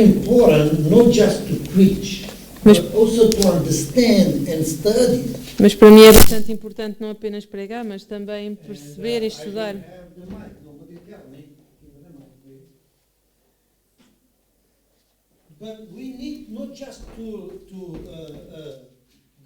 important not just to preach, Mas- but also to understand and study. Mas para mim é bastante importante não apenas pregar, mas também perceber e estudar. But we need not just to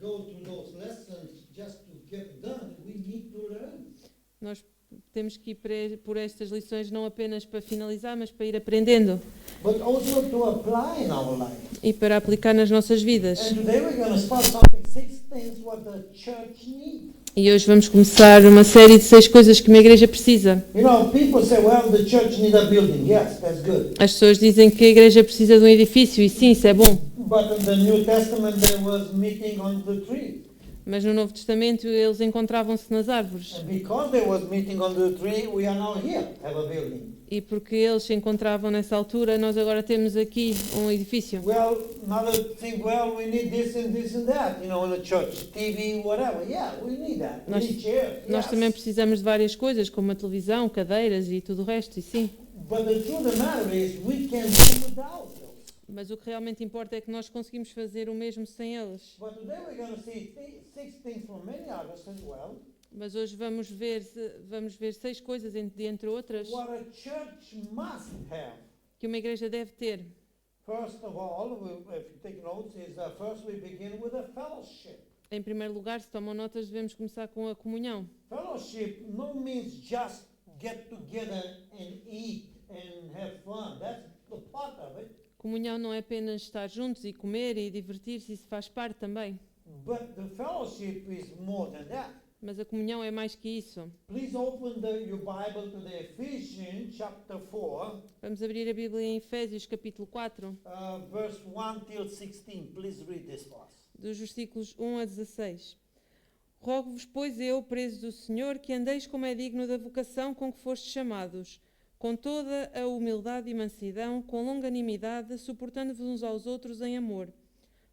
go to those lessons just to get done. We need to learn. Nós temos que ir por estas lições não apenas para finalizar, mas para ir aprendendo But also to apply in our life. e para aplicar nas nossas vidas. And today we're going to start something, 6 things what the church needs. E hoje vamos começar uma série de 6 coisas que uma igreja precisa. You know, people say, well, the church needs a building. Yes, that's good. As pessoas dizem que a igreja precisa de um edifício, e sim, isso é bom. But in the New Testament there was meeting on the tree. Mas no Novo Testamento eles encontravam-se nas árvores. And because there was meeting on the tree, we are now here, have a building. E porque eles se encontravam nessa altura, nós agora temos aqui um edifício. Well, another thing, well, we need this and that, you know, in the church, TV, whatever. Yeah, we need that. We need chairs. Nós Yes. também precisamos de várias coisas, como a televisão, cadeiras e tudo o resto, e sim. But the truth of the matter is, we can do without those. Mas o que realmente importa é que nós conseguimos fazer o mesmo sem eles. But today we're going to see 6 things from many others as well. Mas hoje vamos ver 6 coisas, entre outras, What a church must have. que uma igreja deve ter. First of all, if you take notes, is first we begin with a fellowship. Em primeiro lugar, se tomam notas, devemos começar com a comunhão. Fellowship no means just get together and eat and have fun. That's the part of it. Comunhão não é apenas estar juntos e comer e divertir-se, isso faz parte também. But the fellowship is more than that. Mas a comunhão é mais que isso. Please open your Bible to the Ephesians chapter 4, Vamos abrir a Bíblia em Efésios capítulo 4, verse 1 till 16. Please read this for us. dos versículos 1 a 16. Rogo-vos, pois eu, preso do Senhor, que andeis como é digno da vocação com que fostes chamados, com toda a humildade e mansidão, com longanimidade, suportando-vos uns aos outros em amor,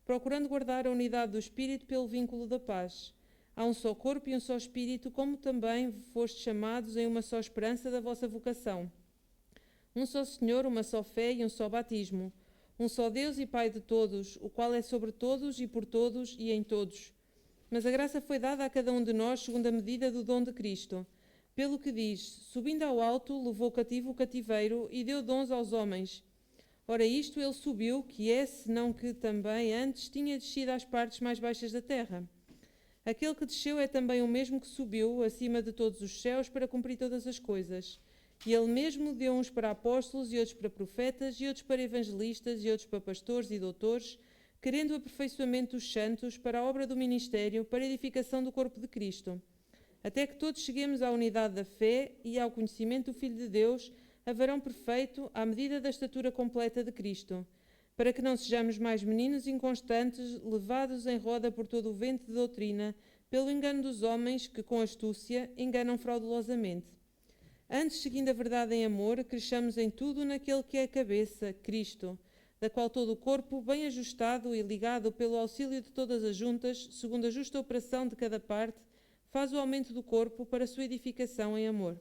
procurando guardar a unidade do Espírito pelo vínculo da paz. Há um só corpo e um só Espírito, como também fostes chamados em uma só esperança da vossa vocação. Um só Senhor, uma só fé e um só batismo. Um só Deus e Pai de todos, o qual é sobre todos e por todos e em todos. Mas a graça foi dada a cada um de nós segundo a medida do dom de Cristo. Pelo que diz, subindo ao alto, levou cativo o cativeiro e deu dons aos homens. Ora isto ele subiu, que é, senão que também antes tinha descido às partes mais baixas da terra. Aquele que desceu é também o mesmo que subiu acima de todos os céus para cumprir todas as coisas. E ele mesmo deu uns para apóstolos e outros para profetas e outros para evangelistas e outros para pastores e doutores, querendo o aperfeiçoamento dos santos para a obra do ministério, para a edificação do corpo de Cristo, até que todos cheguemos à unidade da fé e ao conhecimento do Filho de Deus, a varão perfeito, à medida da estatura completa de Cristo, para que não sejamos mais meninos inconstantes, levados em roda por todo o vento de doutrina, pelo engano dos homens que, com astúcia, enganam fraudulosamente. Antes, seguindo a verdade em amor, cresçamos em tudo naquele que é a cabeça, Cristo, da qual todo o corpo, bem ajustado e ligado pelo auxílio de todas as juntas, segundo a justa operação de cada parte, faz o aumento do corpo para a sua edificação em amor.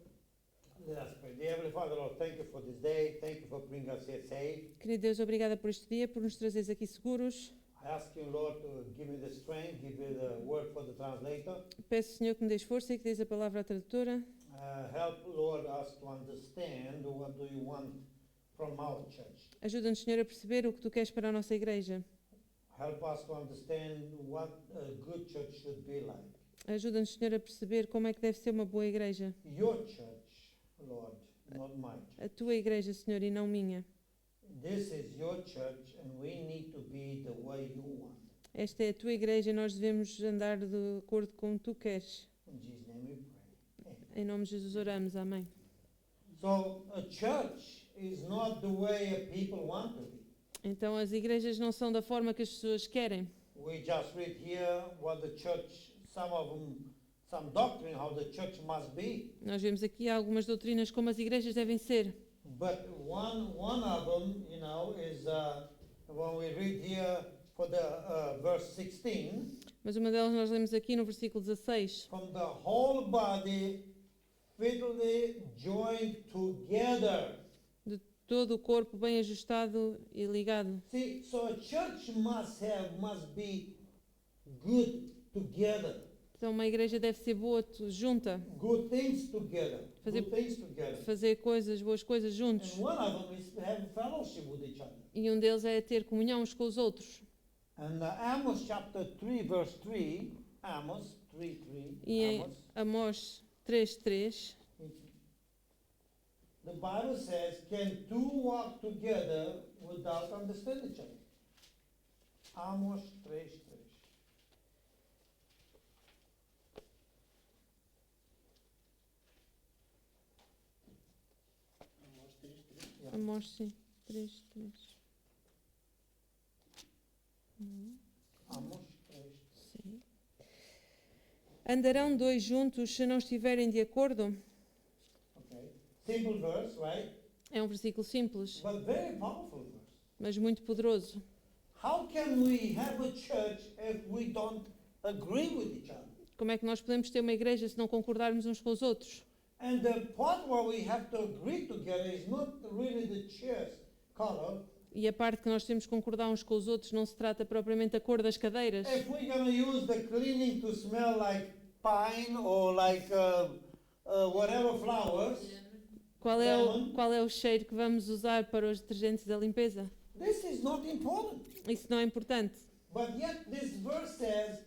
Let us pray. Dear Heavenly Father, Lord, thank you for this day. Thank you for bringing us here safe. Querido Deus, obrigada por este dia, por nos trazeres aqui seguros. I ask you, Lord, to give me the strength, give me the word for the translator. Peço, Senhor, que me dês força e que dês a palavra à tradutora. Help, Lord, us to understand what do you want from our church. Ajuda-nos, Senhor, a perceber o que Tu queres para a nossa igreja. Help us to understand what a good church should be like. Ajuda-nos, Senhor, a perceber como é que deve ser uma boa igreja. Your church, Lord, not mine. A Tua igreja, Senhor, e não minha. This is your church and we need to be the way you want. Esta é a Tua igreja e nós devemos andar de acordo com como Tu queres. In Jesus' name we pray. Em nome de Jesus oramos. Amém. So a church is not the way people want to be. Então as igrejas não são da forma que as pessoas querem. We just read here what the church, some doctrine, how the church must be. Nós vemos aqui algumas doutrinas como as igrejas devem ser. But one of them, you know, is when we read here for the verse 16. Mas uma delas nós lemos aqui no versículo 16. From the whole body fitly joined together. todo o corpo bem ajustado e ligado. See, so a church must be good together, Então uma igreja deve ser boa, junta, good things together, Fazer- good things together. fazer coisas, boas coisas juntos. And one of them is to have fellowship with each other. E um deles é ter comunhão uns com os outros. And Amos chapter 3, verse 3, Amos 3:3, E em Amos, Amós 3:3, the Bible says, can two walk together without understanding each other? Amos 3:3. Yeah. Amós sim, 3:3. Amos 3. Sim. Andarão dois juntos se não estiverem de acordo? Okay. Simple verse, right? É um versículo simples, But very powerful verse. mas muito poderoso. How can we have a church if we don't agree with each other? Como é que nós podemos ter uma igreja se não concordarmos uns com os outros? And the part where we have to agree together is not really the chair's color. E a parte que nós temos que concordar uns com os outros não se trata propriamente da cor das cadeiras. If we're going to use the cleaning to smell like pine or like whatever flowers, Qual é o cheiro que vamos usar para os detergentes da limpeza? this is not important. Isso não é importante. But yet this verse says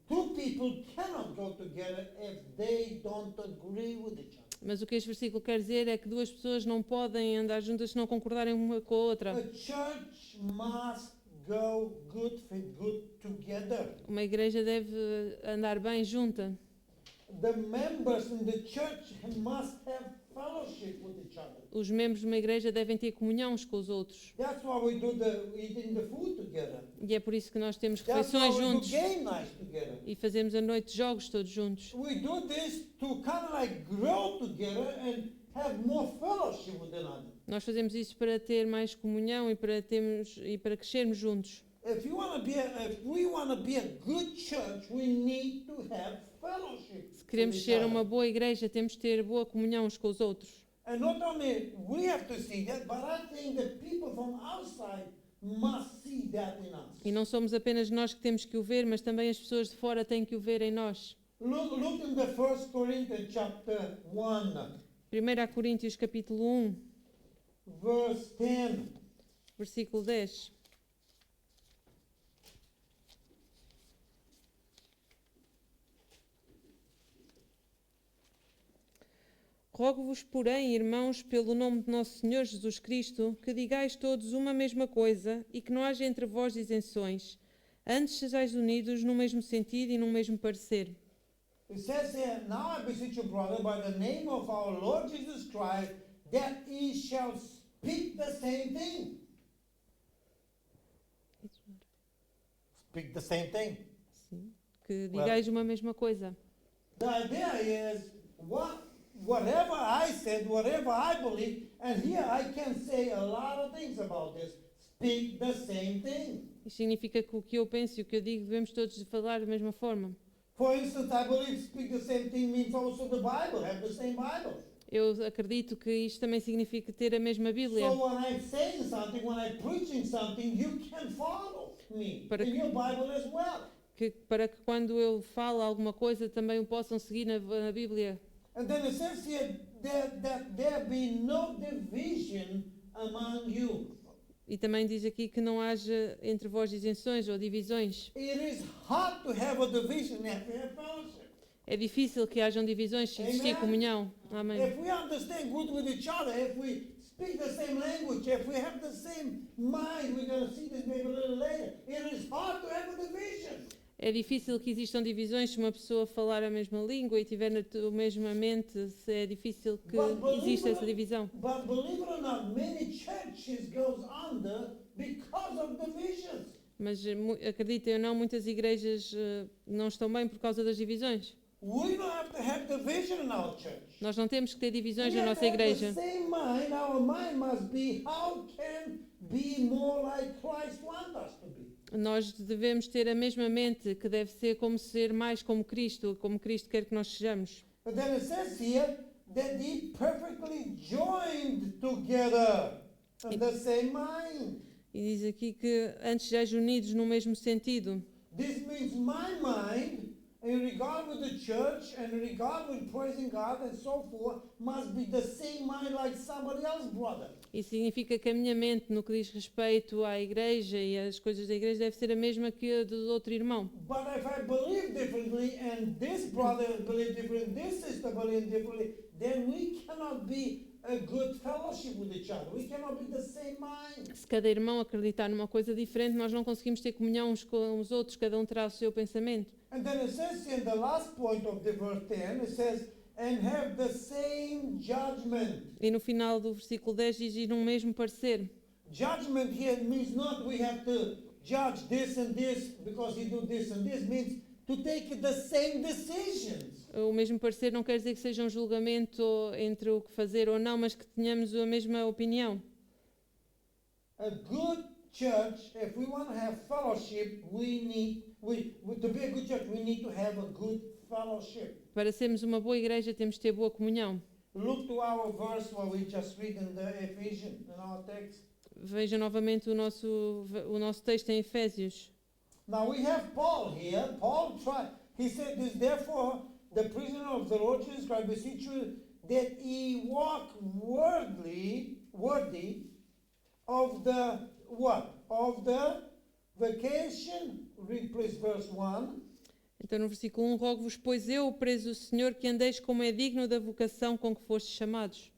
two people cannot go together if they don't agree with each other. Mas o que este versículo quer dizer é que duas pessoas não podem andar juntas se não concordarem uma com a outra. A church must go good together. Uma igreja deve andar bem junta. The members in the church must have fellowship with each other. Os membros de uma igreja devem ter comunhão uns com os outros. That's why we do the eating the food together. E é por isso que nós temos That's why refeições we do juntos game nights together. e fazemos a noite de jogos todos juntos. We do this to kind of like grow together and have more fellowship with one another. Nós fazemos isso para ter mais comunhão e para crescermos juntos. If we want to be a good church, we need to have fellowship. Se queremos with each ser other. uma boa igreja, temos de ter boa comunhão uns com os outros. And not only we have to see that, but I think that people from outside must see that in us. E não somos apenas nós que temos que o ver, mas também as pessoas de fora têm que o ver em nós. Look in the 1 Corinthians chapter 1, 1 Coríntios capítulo 1, verse 10. versículo 10. Rogo-vos, porém, irmãos, pelo nome de nosso Senhor Jesus Cristo, que digais todos uma mesma coisa e que não haja entre vós isenções. Antes sejais unidos no mesmo sentido e no mesmo parecer. It says here, now I beseech you, brother, by the name of our Lord Jesus Christ, that ye shall speak the same thing. Speak the same thing. Sim. Que digais uma mesma coisa. The idea is, whatever I said, whatever I believe, and here I can say a lot of things about this. Speak the same thing. Isto significa que o que eu penso e o que eu digo devemos todos falar da mesma forma. For instance, I believe speak the same thing means also the Bible, have the same Bible. Eu acredito que isto também significa ter a mesma Bíblia. So when I'm saying something, when I'm preaching something, you can follow me Para in que- your Bible as well. Para que quando eu falo alguma coisa também o possam seguir na Bíblia. And then it says here that there be no division among you. E também diz aqui que não haja entre vós isenções ou divisões. It is hard to have a division if we have fellowship. É difícil que hajam divisões se existir Amen. comunhão. Amém. If we understand good with each other, if we speak the same language, if we have the same mind, we're going to see this maybe a little later. It is hard to have a division. É difícil que existam divisões se uma pessoa falar a mesma língua e tiver a mesma mente. É difícil que exista essa divisão. But believe it or not, many churches goes under because of divisions. Mas acreditem ou não, muitas igrejas não estão bem por causa das divisões. We don't have to have division in our church. Nós não temos que ter divisões We na have nossa to have igreja. the same mind. Our mind must be how can be more like Christ wants us to be. Nós devemos ter a mesma mente, que deve ser mais como Cristo quer que nós sejamos. But then it says here that ye perfectly joined together in the same mind. E diz aqui que antes sejais unidos no mesmo sentido. This means my mind, in regard with the church, and in regard with praising God and so forth, must be the same mind like somebody else's brother. Isso significa que a minha mente, no que diz respeito à igreja e às coisas da igreja, deve ser a mesma que a do outro irmão. But if I believe differently, and this brother believes differently, this sister believes differently, then we cannot be a good fellowship with each other. We cannot be the same mind. Se cada irmão acreditar numa coisa diferente, nós não conseguimos ter comunhão uns com os outros, cada um terá o seu pensamento. And then it says in the last point of the verse 10, it says, and have the same judgment. E no final do versículo 10 diz ir num mesmo parecer. Judgment here means not we have to judge this and this because he do this and this, means to take the same decisions. O mesmo parecer não quer dizer que seja um julgamento entre o que fazer ou não, mas que tenhamos a mesma opinião. A good church, if we want to have fellowship, to be a good church, we need to have a good fellowship. Para sermos uma boa igreja, temos de ter boa comunhão. Look to our verse what we just read in the Ephesians, in our text. Veja novamente o nosso texto em Efésios. Now we have Paul here. Paul tried. He said this, therefore, the prisoner of the Lord Jesus Christ beseech you that ye walk worthy of the what? Of the vocation. Read please verse 1. Então no versículo 1, rogo-vos, pois eu, preso do Senhor, que andeis como é digno da vocação com que fostes chamados.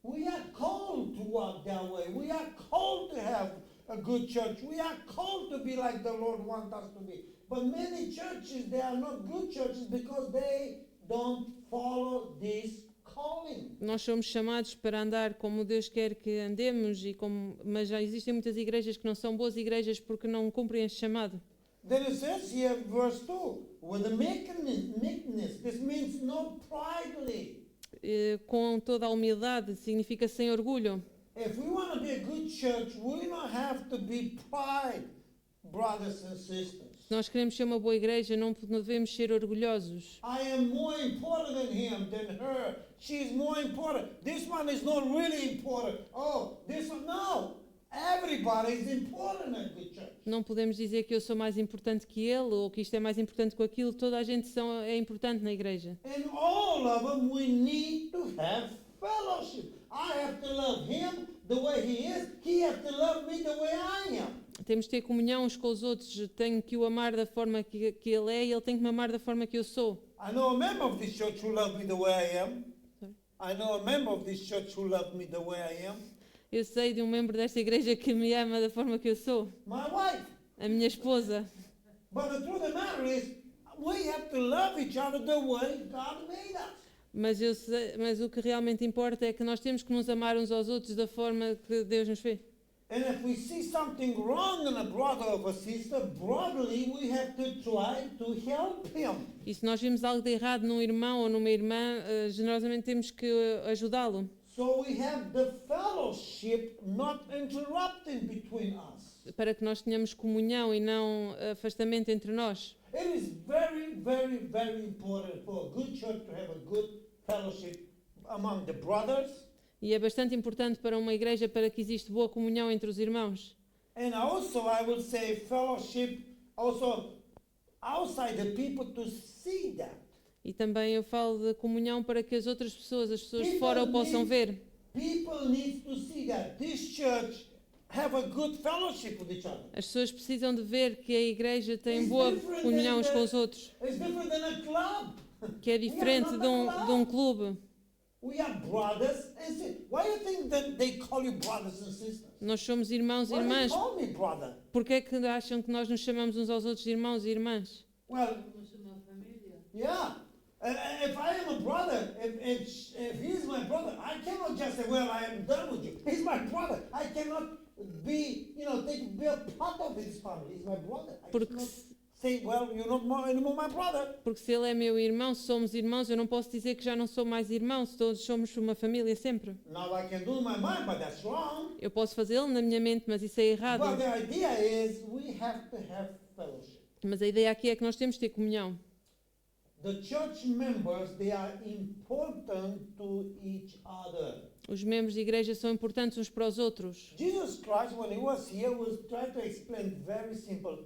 We are called to walk that way. We are called to have a good church. We are called to be like the Lord wants us to be. But many churches, they are not good churches because they don't follow this calling. Nós somos chamados para andar como Deus quer que andemos, mas já existem muitas igrejas que não são boas igrejas porque não cumprem este chamado. Then it says here, verse 2, with a meekness. This means not pridely. Com toda a humildade, significa sem orgulho. If we want to be a good church, we don't have to be pride, brothers and sisters. Se nós queremos ser uma boa igreja, não devemos ser orgulhosos. I am more important than him, than her. She's more important. This one is not really important. Oh, this one, no. Everybody is important in a good church. Não podemos dizer que eu sou mais importante que ele ou que isto é mais importante que aquilo. Toda a gente é importante na igreja. And all of them, we need to have fellowship. I have to love him the way he is. He has to love me the way I am. Temos de ter comunhão uns com os outros. Tenho que o amar da forma que ele é e ele tem que me amar da forma que eu sou. I know a member of this church who loves me the way I am. I know a member of this church who loves me the way I am. Eu sei de um membro desta igreja que me ama da forma que eu sou. My wife. A minha esposa. But the truth of the matter is, we have to love each other the way God made us. Mas o que realmente importa é que nós temos que nos amar uns aos outros da forma que Deus nos fez. And if we see something wrong in a brother or a sister, brotherly, we have to try to help him. E se nós vimos algo de errado num irmão ou numa irmã, generosamente temos que ajudá-lo. So we have the fellowship not interrupting between us. Para que nós tenhamos comunhão e não afastamento entre nós. It is very, very, very important for a good church to have a good fellowship among the brothers. E é bastante importante para uma igreja para que exista boa comunhão entre os irmãos. And also I would say fellowship also outside the people to see that. E também eu falo de comunhão para que as outras pessoas, as pessoas de fora o possam ver. People need to see that this church have a good fellowship with each other. As pessoas precisam de ver que a igreja tem boa comunhão uns com os outros. It's different than a club. Que é diferente de um clube. We are brothers and sisters. Why do you think that they call you brothers and sisters? Nós somos irmãos e Why do irmãs. you call me brother? Porquê é que acham que nós nos chamamos uns aos outros irmãos e irmãs? Well, yeah. If I am a brother, if he's my brother, I cannot just say, well, I am done with you. He's my brother. I cannot be a part of his family. He's my brother. I cannot say, well, you're not anymore my brother. Porque se ele é meu irmão, se somos irmãos, eu não posso dizer que já não sou mais irmão, se todos somos uma família sempre. Now I can do in my mind, but that's wrong. Eu posso fazê-lo na minha mente, mas isso é errado. But the idea is we have to have fellowship. Mas a ideia aqui é que nós temos de ter comunhão. the church members, they are important to each other. Os membros de igreja são importantes uns para os outros. Jesus Christ, when he was here, was trying to explain very simple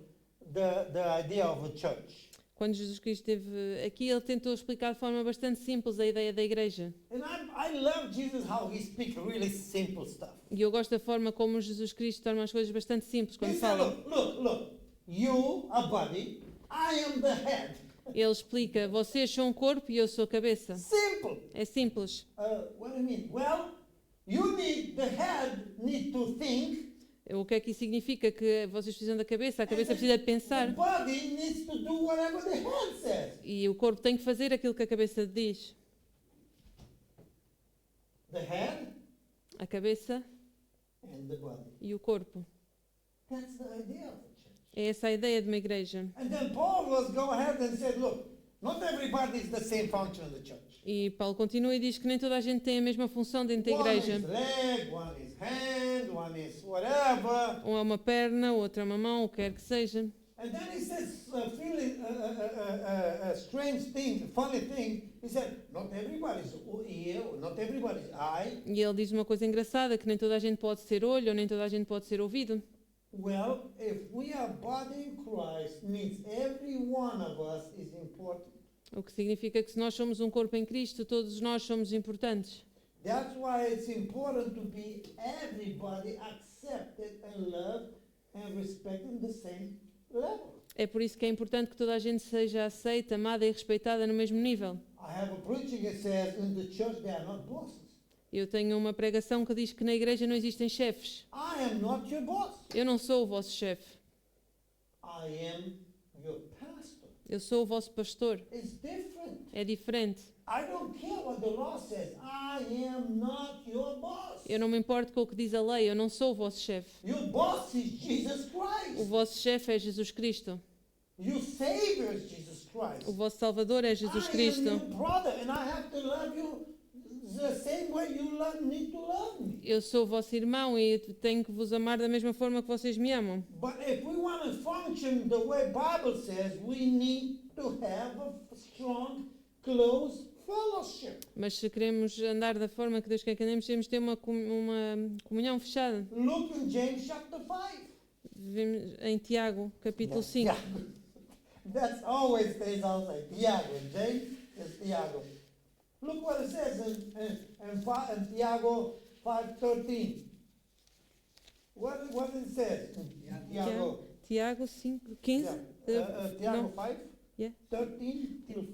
the idea of a church. Quando Jesus Cristo esteve aqui, ele tentou explicar de forma bastante simples a ideia da igreja. And I love Jesus how he speaks really simple stuff. E eu gosto da forma como Jesus Cristo torna as coisas bastante simples He quando said, fala. look, you a body, I am the head. Ele explica, vocês são um corpo e eu sou a cabeça. Simple. É simples. What do you mean? Well, the head need to think. O que é que isso significa? Que vocês precisam da cabeça, a cabeça precisa de The pensar. body needs to do whatever the head says. E o corpo tem que fazer aquilo que a cabeça diz. The head A cabeça and the body. e o corpo. That's the idea of the church. É essa a ideia de uma igreja. And then Paul was go ahead and said, look, not everybody is the same function in the church. E Paulo continua e diz que nem toda a gente tem a mesma função dentro da One igreja. is leg, one is hand, one is whatever. Um é uma perna, outra é uma mão, o que quer que seja. And then he says, feeling a strange thing, funny thing. He said, not everybody's ear, not everybody's eye. E ele diz uma coisa engraçada, que nem toda a gente pode ser olho ou nem toda a gente pode ser ouvido. Well, if we are body in Christ, means every one of us is important. O que significa que se nós somos um corpo em Cristo, todos nós somos importantes. That's why it's important to be everybody accepted and loved and respected in the same level. É por isso que é importante que toda a gente seja aceita, amada e respeitada no mesmo nível. I have a preaching that says in the church they are not bosses. Eu tenho uma pregação que diz que na igreja não existem chefes. I am not your boss. Eu não sou o vosso chefe. I am your pastor. Eu sou o vosso pastor. It's different. É diferente. I don't care what the law says. I am not your boss. Eu não me importo com o que diz a lei. Eu não sou o vosso chefe. Your boss is Jesus O Christ. vosso chefe é Jesus Cristo. Your Savior is Jesus Christ. O vosso Salvador é Jesus I am Cristo. your brother and I have to love you the same way you need to love me. Eu sou o vosso irmão e tenho que vos amar da mesma forma que vocês me amam. But if we want to function the way Bible says, we need to have a strong, close fellowship. Mas se queremos andar da forma que Deus quer que andemos, temos de ter uma comunhão fechada. Look in James chapter 5. Vemos em Tiago, capítulo 5. Yeah. That's always stays outside. Tiago. James is Tiago. Look what it says in Tiago 5:13. What it says? Tiago. Tiago 5, 15. Tiago não. 5, Yeah. 13 till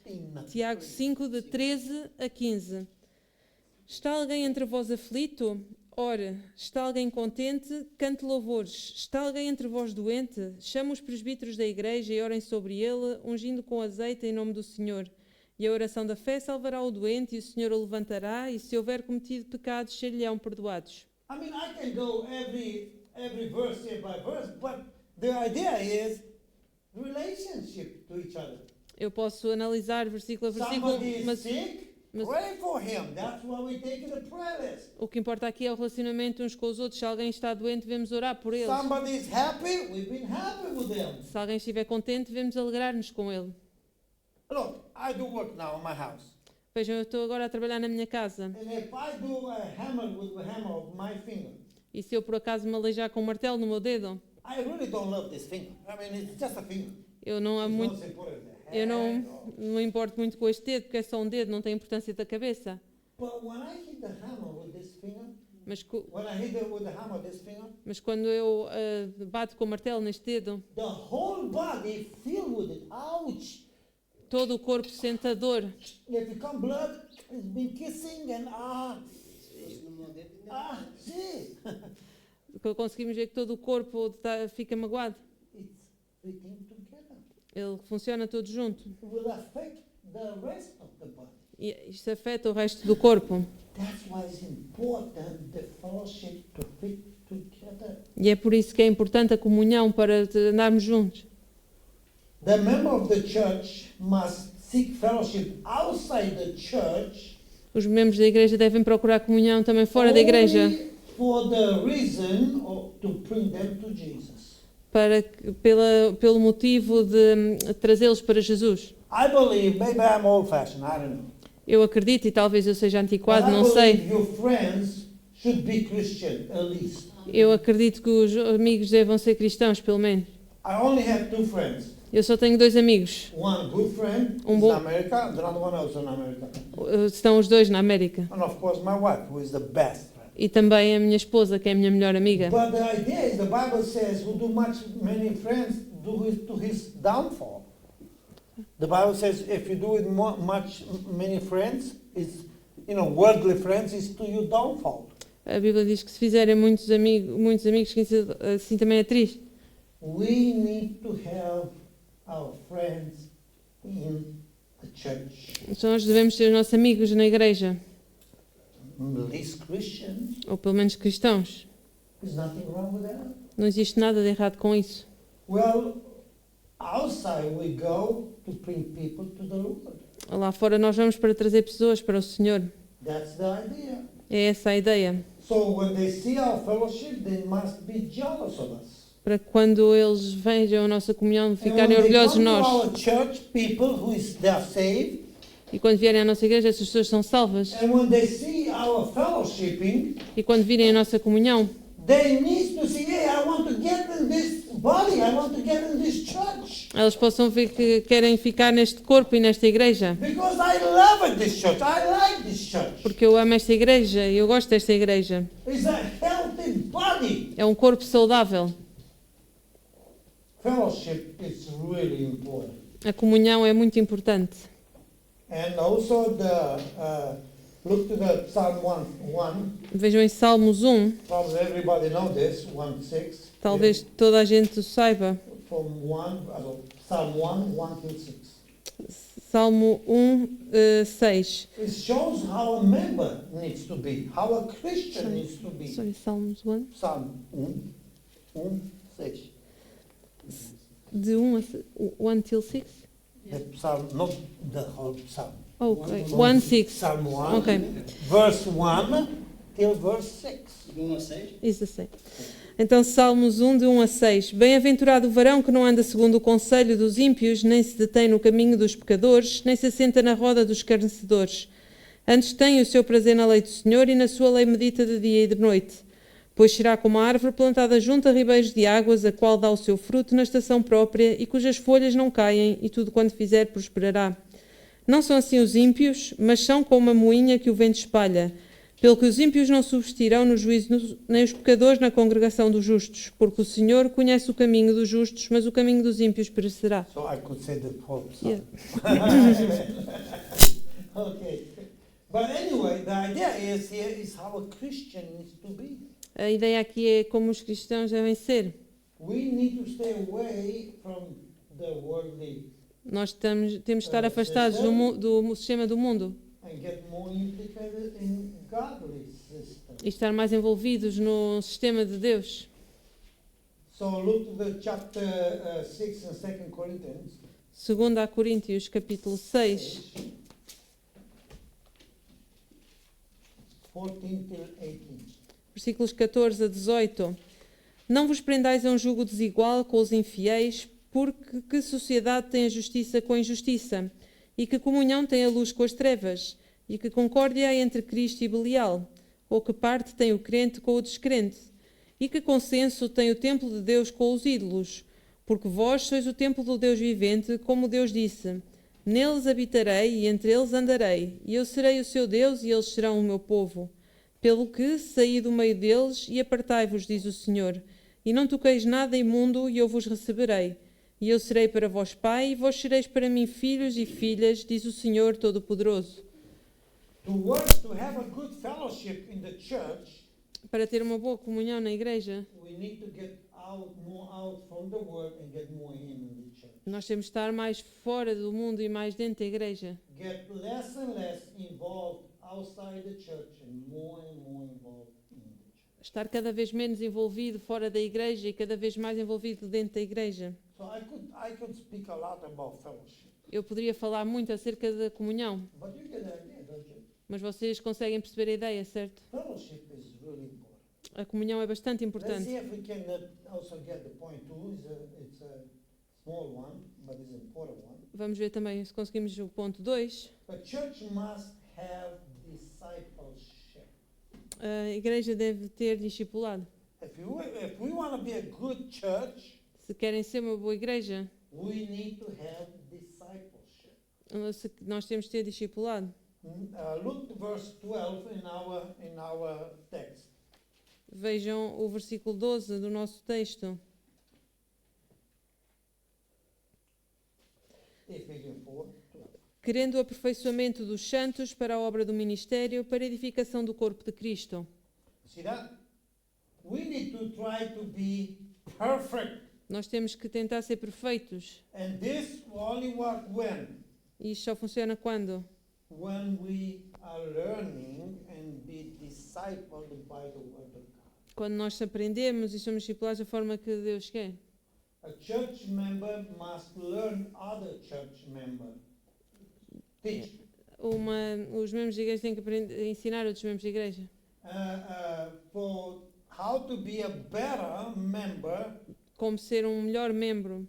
15. Tiago 5, de 13 a 15. Está alguém entre vós aflito? Ora, está alguém contente? Cante louvores. Está alguém entre vós doente? Chama os presbíteros da igreja e orem sobre ele, ungindo com azeite em nome do Senhor. E a oração da fé salvará o doente, e o Senhor o levantará, e se houver cometido pecados, ser-lhe-ão perdoados. I mean, I can go every verse here by verse, but the idea is relationship to each other. Eu posso analisar versículo a versículo, Somebody is mas sick, mas- pray for him. That's why we take the prayer list. o que importa aqui é o relacionamento uns com os outros. Se alguém está doente, devemos orar por eles. Somebody is happy, we've been happy with them. Se alguém estiver contente, devemos alegrar-nos com ele. Look, I do work now in my house. Vejam, eu estou agora a trabalhar na minha casa. And if I do a hammer with the hammer of my finger, E se eu por acaso me aleijar com um martelo no meu dedo, I really don't love this finger. I mean, it's just a finger. eu não amo It's muito, not as important as the eu hand or- não me importo muito com este dedo, porque é só um dedo, não tem importância da cabeça. But when I hit the hammer with this finger, Mas, when I hit it with the hammer this finger, mas quando eu bato com o martelo neste dedo, the whole body filled with it. Ouch! todo o corpo sente a dor. If you come blood, it's been kissing and see. Conseguimos ver que todo o corpo fica magoado. It's fitting together. Ele funciona todo junto. It will affect the rest of the body. E isto afeta o resto do corpo. That's why it's important the fellowship to fit together. E é por isso que é importante a comunhão para andarmos juntos. The member of the church must seek fellowship outside the church Os membros da igreja devem procurar comunhão também fora da igreja, only for the reason to bring them to Jesus. pelo motivo de trazê-los para Jesus. I believe, maybe I'm old-fashioned, I don't know. Eu acredito, e talvez eu seja But antiquado, I não sei. believe your friends should be Christian, at least. Eu acredito que os amigos devam ser cristãos, pelo menos. I only have two friends. Eu só tenho 2 amigos. One good friend is bom- in America, the other one also in America. Estão os 2 na América. And of course my wife, who is the best friend. E também a minha esposa, que é a minha melhor amiga. But the idea is the Bible says who do many friends do it to his downfall. The Bible says if you do it many friends, it's, worldly friends, it's to your downfall. A Bíblia diz que se fizerem muitos amigos, que isso, assim também é triste. We need to have our friends in the church. Então nós devemos ter os nossos amigos na igreja, At least Christians. ou pelo menos cristãos. There's nothing wrong with that. Não existe nada de errado com isso. Well, outside we go to bring people to the Lord. Lá fora nós vamos para trazer pessoas para o Senhor. That's the idea. É essa a ideia. So when they see our fellowship, they must be jealous of us. Para que quando eles vejam a nossa comunhão, And ficarem when they orgulhosos de come to nós. our church, people they are saved, E quando vierem à nossa igreja, essas pessoas são salvas. and when they see our fellowshipping, E quando virem a nossa comunhão, they need to see, hey, I want to get in this body, I want to get in this church. elas possam ver que querem ficar neste corpo e nesta igreja. Because I love this church, I like this church. Porque eu amo esta igreja e eu gosto desta igreja. It's a healthy body. É um corpo saudável. Fellowship is really important. A comunhão é muito importante. And also look to the Psalm 1. Vejam em Salmos 1, Probably everybody know this, 1:6. talvez toda a gente o saiba. From Psalm 1 till 6. Salmo 1, 6. It shows how a member needs to be, how a Christian needs to be. Sorry, Salmos 1. Psalm 1, 6. De 1 till 6? The Psalm, not the whole Psalm. Oh, ok. 1, 6. Psalm 1, Ok, verse 1 till verse 6. isso eu sei. Então, Salmos 1, de 1 a 6. Bem-aventurado o varão que não anda segundo o conselho dos ímpios, nem se detém no caminho dos pecadores, nem se assenta na roda dos escarnecedores. Antes tem o seu prazer na lei do Senhor e na sua lei medita de dia e de noite. Pois será como a árvore plantada junto a ribeiros de águas, a qual dá o seu fruto na estação própria e cujas folhas não caem, e tudo quanto fizer prosperará. Não são assim os ímpios, mas são como a moinha que o vento espalha. Pelo que os ímpios não subsistirão no juízo, nem os pecadores na congregação dos justos, porque o Senhor conhece o caminho dos justos, mas o caminho dos ímpios perecerá. So I could say the whole Psalm. Yeah. Okay. But anyway, the idea is how a Christian needs to be. A ideia aqui é como os cristãos devem ser. We need to stay away from the worldly Nós temos de estar afastados do sistema do mundo and get more implicated in godly system. e estar mais envolvidos no sistema de Deus. So look to the chapter 6 in 2 Corinthians. 2 Coríntios, capítulo 6, 14 till 18. versículos 14 a 18. Não vos prendais a um jugo desigual com os infiéis, porque que sociedade tem a justiça com a injustiça? E que comunhão tem a luz com as trevas? E que concórdia há entre Cristo e Belial? Ou que parte tem o crente com o descrente? E que consenso tem o templo de Deus com os ídolos? Porque vós sois o templo do Deus vivente, como Deus disse: neles habitarei e entre eles andarei, e eu serei o seu Deus e eles serão o meu povo. Pelo que saí do meio deles e apartai-vos, diz o Senhor, e não toqueis nada imundo, e eu vos receberei. E eu serei para vós pai, e vós sereis para mim filhos e filhas, diz o Senhor Todo-Poderoso. To have a good fellowship in the church, Para ter uma boa comunhão na igreja, we need to get more out from the world and get more in the church. nós temos de estar mais fora do mundo e mais dentro da igreja. Get less and less involved outside the church and more involved in the church. Estar cada vez menos envolvido fora da igreja e cada vez mais envolvido dentro da igreja. So I could speak a lot about fellowship, Eu poderia falar muito acerca da comunhão, but you get the idea, don't you? mas vocês conseguem perceber a ideia, certo? Fellowship is really important. A comunhão é bastante Let's importante. see if we can also get the point too. It's small one, but it's an important one. Vamos ver também se conseguimos o ponto 2. A church must have discipleship. A igreja deve ter discipulado. If we want to be a good church, Se querem ser uma boa igreja, we need to have discipleship. nós temos de ter discipulado. Look verse 12 in our text. Vejam o versículo 12 do nosso texto. Ephesians 4:12. Querendo o aperfeiçoamento dos santos para a obra do ministério, para a edificação do corpo de Cristo. See that? We need to try to be perfect. Nós temos que tentar ser perfeitos. And this will only work when? E isto só funciona quando? When we are learning and be discipled by the word of God. Quando nós aprendemos e somos discipulados da forma que Deus quer. A church member must learn other church member. Teach. Os membros da igreja têm que aprender, ensinar outros membros da igreja. For how to be a better member, Como ser um melhor membro.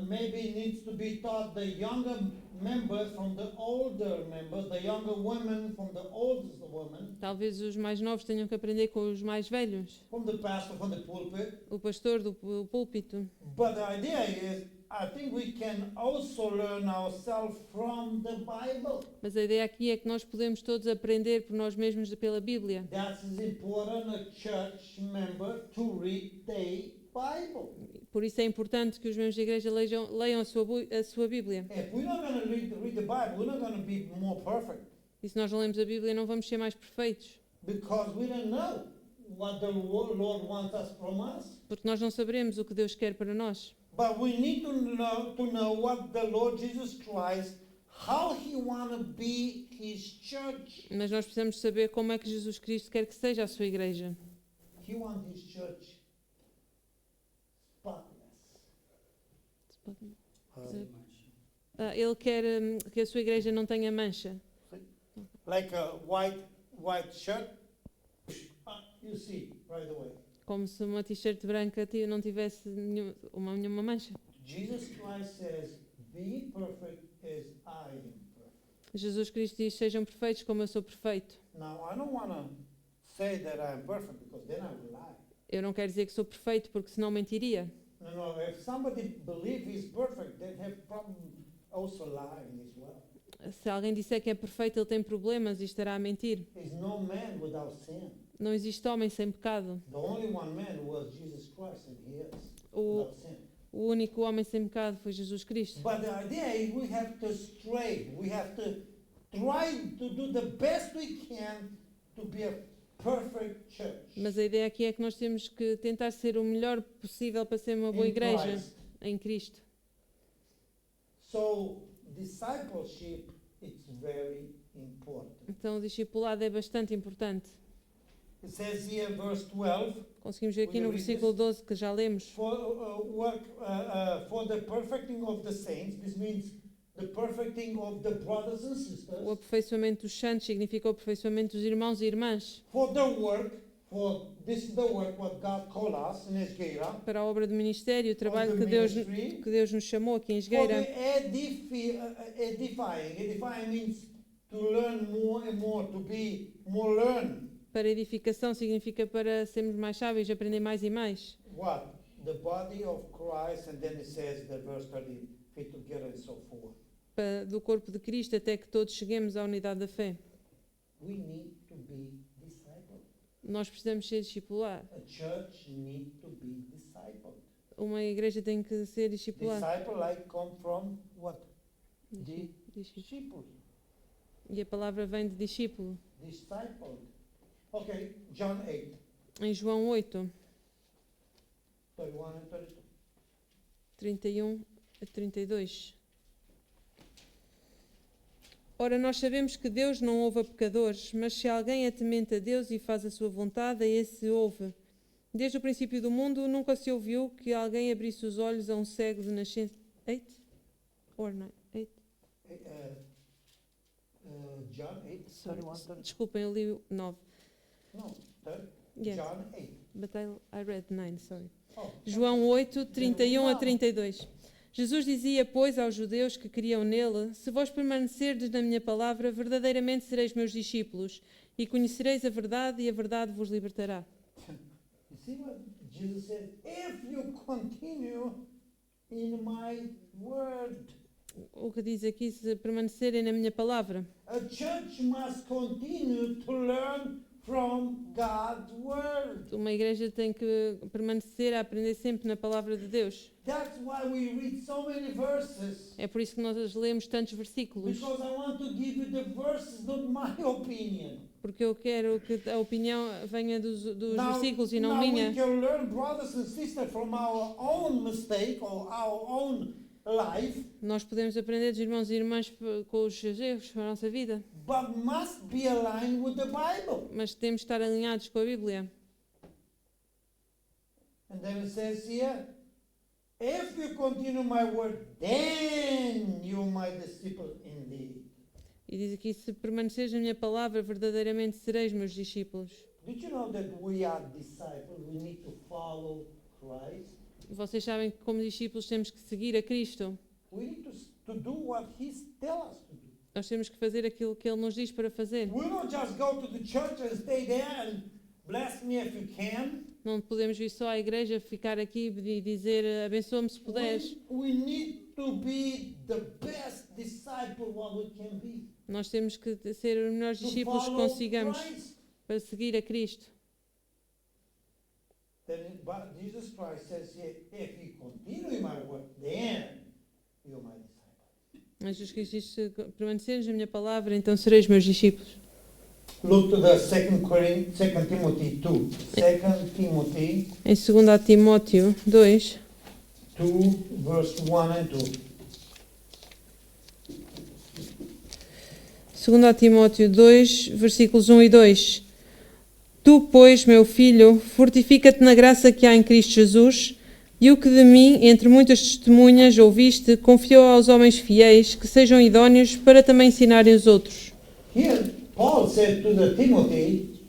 maybe needs to be taught the younger members from the older members, the younger women from the oldest women, Talvez os mais novos tenham que aprender com os mais velhos. from the pastor, from the pulpit. O pastor do púlpito. But the idea is, I think we can also learn ourselves from the Bible. Mas a ideia aqui é que nós podemos todos aprender por nós mesmos pela Bíblia. That's important a church member to read the Bible. Por isso é importante que os membros da igreja leiam a sua Bíblia. If we're not going to read the Bible, we're not going to be more perfect E se nós não lemos a Bíblia, não vamos ser mais perfeitos. because we don't know what the Lord wants us from us. Porque nós não saberemos o que Deus quer para nós. But we need to know what the Lord Jesus Christ, how He want to be His church. Mas nós precisamos saber como é que Jesus Cristo quer que seja a sua igreja. He wants His church spotless. Ele quer que a sua igreja não tenha mancha. Like a white shirt. You see right away. Como se uma t-shirt branca não tivesse nenhuma mancha. Jesus Christ says, "Be perfect as I am perfect." Jesus Cristo diz, sejam perfeitos como eu sou perfeito. Now, I don't want to say that I am perfect because then I will lie. Eu não quero dizer que sou perfeito porque senão mentiria. No, if somebody believes he's perfect, they have problem also lying as well. Se alguém disser que é perfeito, ele tem problemas e estará a mentir. There's no man without sin. Não existe homem sem pecado. The only one man was Jesus Christ, and he is O, without sin. o único homem sem pecado foi Jesus Cristo. But the idea is we have to stray. We have to try to do the best we can to be a perfect church. Mas a ideia aqui é que nós temos que tentar ser o melhor possível para ser uma boa In igreja Christ. em Cristo. So discipleship is very important. Então o discipulado é bastante importante. It says here, verse 12, Conseguimos ver aqui Will you no read versículo this? 12 que já lemos. for the perfecting of the saints. This means the perfecting of the brothers and O sisters. aperfeiçoamento dos santos significa o aperfeiçoamento dos irmãos e irmãs. For the work, this is the work what God called us in Esgueira. Para a obra do ministério, o trabalho Of the ministry. que Deus nos chamou aqui em For Esgueira. the edifying. Edifying means to learn more and more, to be more learned. Para edificação significa para sermos mais sábios, aprender mais e mais. What? The body of Christ, and then it says the verse 30, fit together and so forth. Do corpo de Cristo até que todos cheguemos à unidade da fé. We need to be discipled. Nós precisamos ser discipulados. A church need to be discipled. Uma igreja tem que ser discipulada. Disciple like come from what? Discípulo. Disciples. E a palavra vem de discípulo. Discipled. Okay, John 8, Em João 8, 31 and 32. 31 a 32. Ora, nós sabemos que Deus não ouve a pecadores, mas se alguém é temente a Deus e faz a sua vontade, a esse ouve. Desde o princípio do mundo, nunca se ouviu que alguém abrisse os olhos a um cego de nascença. 8? Or 9? 8? John 8, 31, 32. Desculpem, eu li o 9. No, Yes, John 8. but I read 9, sorry. Oh, João 8, 31 a 32. Jesus dizia, pois, aos judeus que criam nele: Se vós permanecerdes na minha palavra, verdadeiramente sereis meus discípulos, e conhecereis a verdade, e a verdade vos libertará. You see what Jesus said? If you continue in my word. O que diz aqui, se permanecerem na minha palavra. A church must continue to learn from God's word. Uma igreja tem que permanecer a aprender sempre na palavra de Deus. That's why we read so many verses. É por isso que nós lemos tantos versículos. Because I want to give you the verses, not my opinion. Porque eu quero que a opinião venha dos versículos e não now minha. we can learn, brothers and sisters, from our own mistake or our own life. Nós podemos aprender dos irmãos e irmãs com os seus erros para a nossa vida. But must be aligned with the Bible. Mas temos de estar alinhados com a Bíblia. And then it says here, if you continue my word, then you my disciple indeed. E diz aqui, se permaneceres na minha palavra, verdadeiramente sereis meus discípulos. Did you know that we are disciples? We need to follow Christ. Vocês sabem que como discípulos temos que seguir a Cristo. We need to do what He tells us to do. Nós temos que fazer aquilo que Ele nos diz para fazer. We don't just go to the church and stay there and bless me if you can. Não podemos vir só à igreja, ficar aqui e dizer abençoa-me se puderes. We need to be the best disciple what we can be. Nós temos que ser os melhores To discípulos que follow consigamos Christ. para seguir a Cristo. But Jesus Christ says here, if you continue in my word, then you're my disciple. Mas Jesus Cristo diz, se permaneceres na minha palavra, então sereis meus discípulos. Look to the 2 Timothy 2. 2 Timothy Em 2 Timóteo 2, 2, verse 1 and 2. 2 Timóteo 2, versículos 1 e 2. Tu, pois, meu filho, fortifica-te na graça que há em Cristo Jesus, e o que de mim, entre muitas testemunhas, ouviste, confiou aos homens fiéis, que sejam idóneos para também ensinarem os outros. Here, Paul said to the Timothy,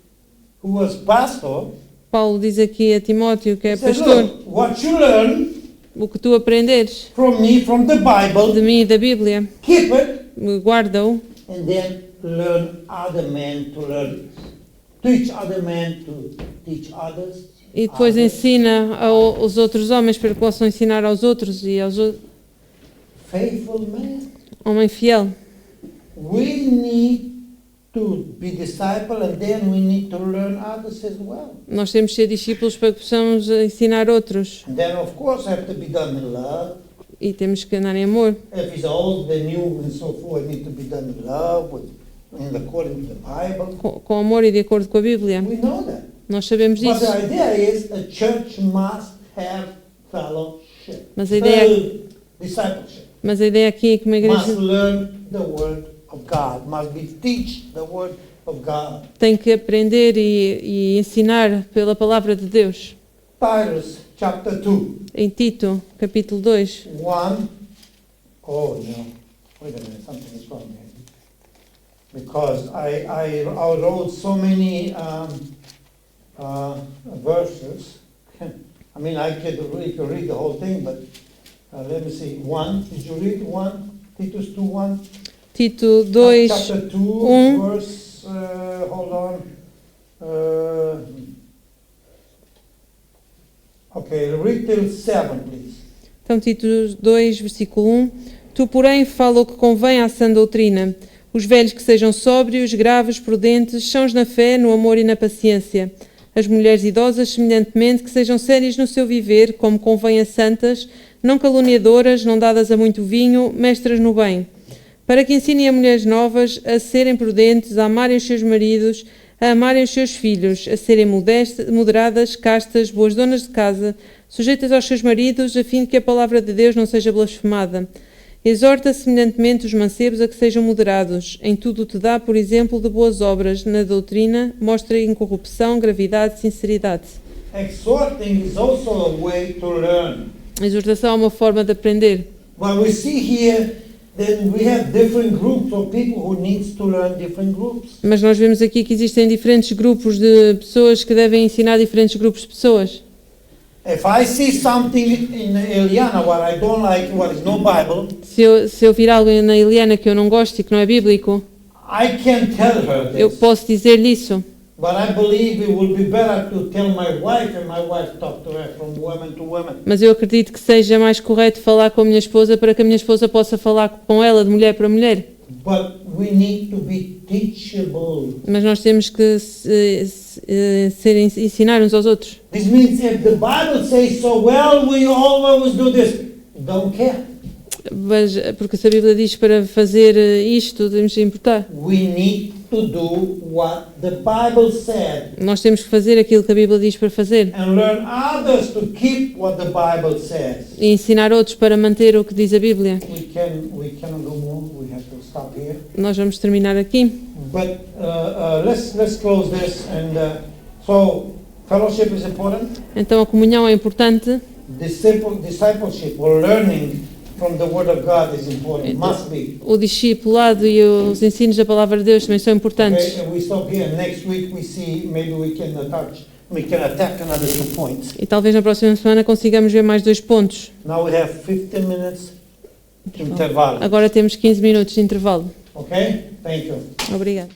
who was pastor, Paulo diz aqui a Timóteo, que é he said, pastor, look, what you learn o que tu aprenderes from me, from the de Bible, mim e da Bíblia, keep it, guarda-o, and then learn other men to learn. Teach other men to teach others. e depois ensina aos outros homens para que possam ensinar aos outros e aos Faithful men. homem fiel. We need to be disciple and then we need to learn others as well. Nós temos de ser discípulos para que possamos ensinar outros. And then of course have to be done in love. E temos que andar em amor. If it's old, the new and so forth need to be done in love and according to the Bible. Com amor e de acordo com a Bíblia. We know that. Nós sabemos But disso. the idea is a church must have fellowship. Mas a ideia, Discipleship. mas a ideia aqui é que uma Must igreja learn the word of God. Must be teach the word of God. tem que aprender e ensinar pela palavra de Deus. Titus chapter 2. Em Tito, capítulo 2. 1. Oh no. Wait a minute, something is wrong here. Because I wrote so many verses. I mean, I could read the whole thing, but let me see. 1. Did you read 1? Titus 2, 1? Tito 2, Chapter 2, 1. verse, hold on. Okay, read till 7, please. Então, Tito 2, versículo 1. Tu, porém, fala o que convém à sã doutrina. Os velhos que sejam sóbrios, graves, prudentes, sãos na fé, no amor e na paciência. As mulheres idosas, semelhantemente, que sejam sérias no seu viver, como convém a santas, não caluniadoras, não dadas a muito vinho, mestras no bem. Para que ensinem a mulheres novas a serem prudentes, a amarem os seus maridos, a amarem os seus filhos, a serem moderadas, castas, boas donas de casa, sujeitas aos seus maridos, a fim de que a palavra de Deus não seja blasfemada. Exorta semelhantemente os mancebos a que sejam moderados. Em tudo te dá, por exemplo, de boas obras. Na doutrina, mostra incorrupção, gravidade, sinceridade. Exhorting is also a way to learn. A exortação é uma forma de aprender. But we see here that we have different groups of people who needs to learn different groups. Mas nós vemos aqui que existem diferentes grupos de pessoas que devem ensinar diferentes grupos de pessoas. If I see something in Eliana what I don't like, what is no Bible, Se eu vir algo na Eliana que eu não gosto e que não é bíblico, I can tell her eu this. posso dizer-lhe isso. But I believe it would be better to tell my wife and my wife talk to her from woman to woman. Mas eu acredito que seja mais correto falar com a minha esposa para que a minha esposa possa falar com ela de mulher para mulher. But we need to be teachable. Mas nós temos que ensinar uns aos outros. This means if the Bible says so, well, we always do this. Don't care. Mas, porque se a Bíblia diz para fazer isto, devemos de importar. We need to do what the Bible said Nós temos que fazer aquilo que a Bíblia diz para fazer. and learn others to keep what the Bible says. E ensinar outros para manter o que diz a Bíblia. We cannot go more. We have to stop here. Nós vamos terminar aqui. But let's close this. And so fellowship is important. Então a comunhão é importante. Discipleship or learning from the Word of God is important. Must be. O discipulado e os ensinos da palavra de Deus também são importantes. Okay, and we stop here. Next week we see maybe we can attack another 2 points. E talvez na próxima semana consigamos ver mais 2 pontos. Now we have 15 minutes interval. Agora temos 15 minutos de intervalo. Okay? Thank you. Obrigada.